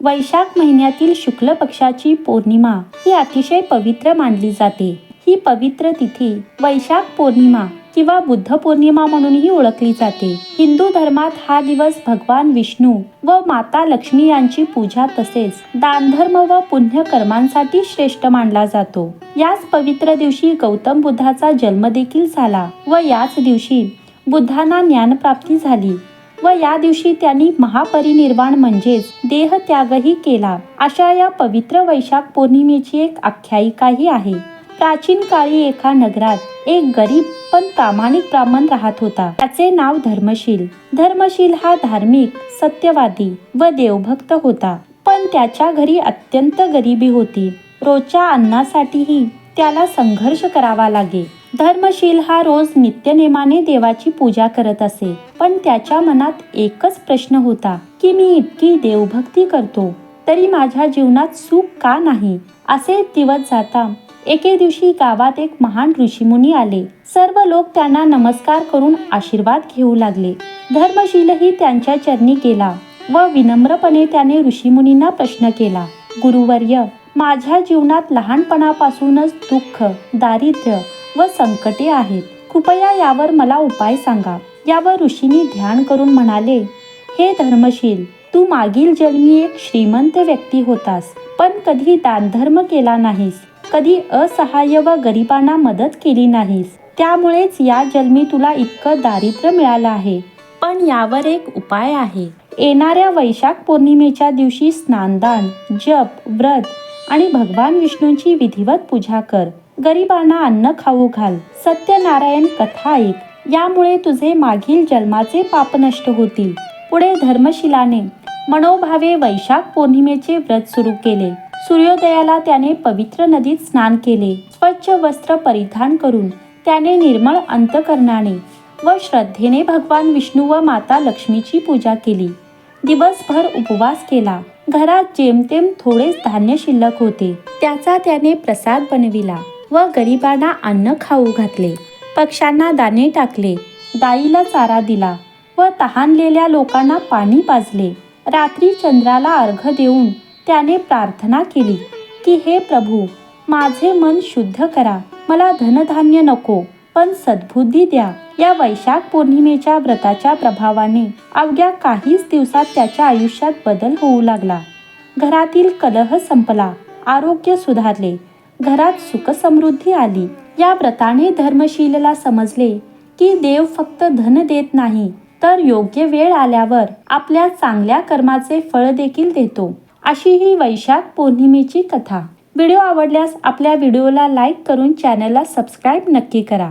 वैशाख महिन्यातील शुक्ल पक्षाची पौर्णिमा ही अतिशय पवित्र मानली जाते. ही पवित्र तिथी वैशाख पौर्णिमा किंवा बुद्ध पौर्णिमा म्हणूनही ओळखली जाते. हिंदू धर्मात हा दिवस भगवान विष्णू व माता लक्ष्मी यांची पूजा तसेच दानधर्म व पुण्य कर्मांसाठी श्रेष्ठ मानला जातो. याच पवित्र दिवशी गौतम बुद्धाचा जन्म देखील झाला व याच दिवशी बुद्धांना ज्ञानप्राप्ती झाली व या दिवशी त्यांनी महापरिनिर्वाण म्हणजेच देहत्यागही केला. अशा या पवित्र वैशाख पौर्णिमेची एक आख्यायिकाही आहे. प्राचीन काळी एका नगरात एक गरीब पण प्रामाणिक ब्राह्मण राहत होता. त्याचे नाव धर्मशील. धर्मशील हा धार्मिक, सत्यवादी व देवभक्त होता. पण त्याच्या घरी अत्यंत गरिबी होती. रोजच्या अन्नासाठीही त्याला संघर्ष करावा लागे. धर्मशील हा रोज नित्यनेमाने देवाची पूजा करत असे. पण त्याच्या मनात एकच प्रश्न होता की मी इतकी देवभक्ती करतो तरी माझ्या जीवनात सुख का नाही. असे दिवस जाता एके दिवशी गावात एक महान ऋषीमुनी आले. सर्व लोक त्यांना नमस्कार करून आशीर्वाद घेऊ लागले. धर्मशीलही त्यांच्या चरणी गेला व विनम्रपणे त्याने ऋषीमुनींना प्रश्न केला, गुरुवर्य, माझ्या जीवनात लहानपणापासूनच दुःख, दारिद्र्य व संकटे आहेत. कृपया यावर मला उपाय सांगा. यावर ऋषींनी ध्यान करून म्हणाले, हे धर्मशील, तू मागील जन्मी एक श्रीमंत व्यक्ती होतास, पण कधी दानधर्म केला नाहीस, कधी असहाय्य व गरिबांना मदत केली नाहीस. त्यामुळेच या जन्मी तुला इतकं दारिद्र्य मिळालं आहे. पण यावर एक उपाय आहे. येणाऱ्या वैशाख पौर्णिमेच्या दिवशी स्नानदान, जप, व्रत आणि भगवान विष्णूंची विधिवत पूजा कर. गरिबांना अन्न खाऊ घाल. सत्यनारायण कथा ऐक. यामुळे तुझे मागील जन्माचे पाप नष्ट होतील. पुढे धर्मशीलाने मनोभावे वैशाख पौर्णिमेचे व्रत सुरू केले. सूर्योदयाला त्याने पवित्र नदीत स्नान केले. स्वच्छ वस्त्र परिधान करून त्याने निर्मळ अंतकरणाने व श्रद्धेने भगवान विष्णू व माता लक्ष्मीची पूजा केली. दिवसभर उपवास केला. घरात जेमतेम थोडेच धान्य शिल्लक होते. त्याचा त्याने प्रसाद बनविला व गरिबांना अन्न खाऊ घातले. पक्ष्यांना दाणे टाकले. गाईला चारा दिला व तहानलेल्या लोकांना पाणी पाजले. रात्री चंद्राला अर्घ्य देऊन त्याने प्रार्थना केली की हे प्रभू, माझे मन शुद्ध करा. मला धनधान्य नको, पण सद्बुद्धी द्या. या वैशाख पौर्णिमेच्या व्रताच्या प्रभावाने अवघ्या काहीच दिवसात त्याच्या आयुष्यात बदल होऊ लागला. घरातील कलह संपला. आरोग्य सुधारले. घरात सुखसमृद्धी आली. या व्रताने धर्मशीलला समजले की देव फक्त धन देत नाही, तर योग्य वेळ आल्यावर आपल्या चांगल्या कर्माचे फळ देखील देतो. अशी ही वैशाख पौर्णिमेची कथा. व्हिडिओ आवडल्यास आपल्या व्हिडिओला लाईक करून चॅनलला सबस्क्राईब नक्की करा.